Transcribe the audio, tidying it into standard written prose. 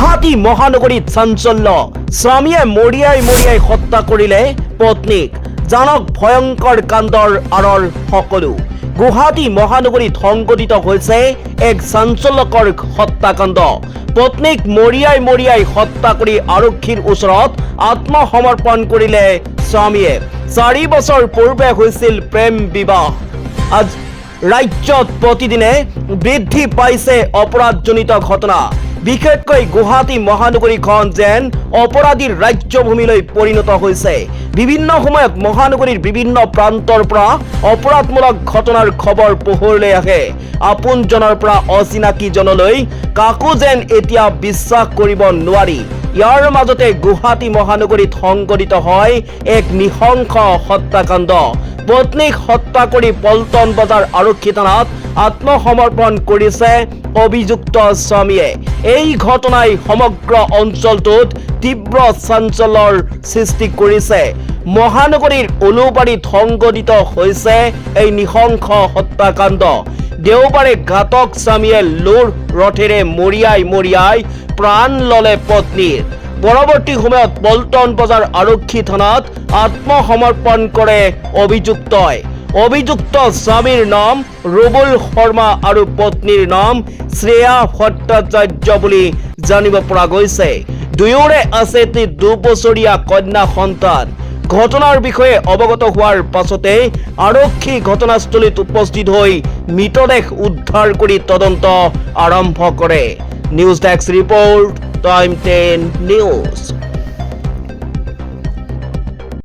গুৱাহাটী মহানগৰীত চাঞ্চল্য স্বামীয়ে মৰিয়াই হত্যা কৰিলে পত্নীক জানক ভয়ংকৰ কাণ্ডৰ আঁৰৰ সকলো গুৱাহাটী মহানগৰীত সংঘটিত হৈছে এক চাঞ্চল্যকৰ হত্যাকাণ্ড পত্নীক মৰিয়াই হত্যা কৰি আৰক্ষীৰ ওচৰত আত্মসমৰ্পণ কৰিলে স্বামীয়ে 4 বছৰ পূৰ্বে হৈছিল প্ৰেম বিবাহ আজ ৰাজ্যত প্ৰতিদিনে বৃদ্ধি পাইছে অপৰাধজনিত ঘটনা বিশেষকৈ গুৱাহাটী মহানগৰীখন যেন অপৰাধীৰ ৰাজ্যভূমিলৈ পৰিণত হৈছে বিভিন্ন সময়ত মহানগৰীৰ বিভিন্ন প্ৰান্তৰ পৰা অপৰাধমূলক ঘটনাৰ খবৰ পোহৰলৈ আহে আপোনজনৰ পৰা অচিনাকিজনলৈ কাকো যেন এতিয়া বিশ্বাস কৰিব নোৱাৰি ইয়াৰ মাজতে গুৱাহাটী মহানগৰীত সংঘটিত হয় এক নিহংস হত্যাকাণ্ড পত্নীক হত্যা কৰি পল্টন বজাৰ আৰক্ষী থানাত আত্মসমৰ্পণ কৰিছে অভিযুক্ত স্বামীয়ে এই ঘটনাই সমগ্ৰ অঞ্চলটোত তীব্ৰ চাঞ্চল্যৰ সৃষ্টি কৰিছে মহানগৰীৰ উলুবাৰীত সংঘটিত হৈছে এই নিহংস হত্যাকাণ্ড দেওবাৰে ঘাতক স্বামীয়ে লোৰ ৰথেৰে মৰিয়াই প্ৰাণ ললে পত্নীৰ পৰৱৰ্তী সময়ত পল্টন বজাৰ আৰক্ষী থানাত আত্মসমৰ্পণ কৰে অভিযুক্ত স্বামীৰ নাম ৰুবুল শৰ্মা আৰু পত্নীৰ নাম শ্ৰেয়া ভট্টাচাৰ্য বুলি জানিব পৰা গৈছে দুয়োৰে আছে 2 বছৰীয়া কন্যা সন্তান ঘটনাৰ বিষয়ে অৱগত হোৱাৰ পাছতে আৰক্ষী ঘটনাস্থলীত উপস্থিত হৈ মৃতদেহ উদ্ধাৰ কৰি তদন্ত আৰম্ভ কৰে news desk report time 10 news.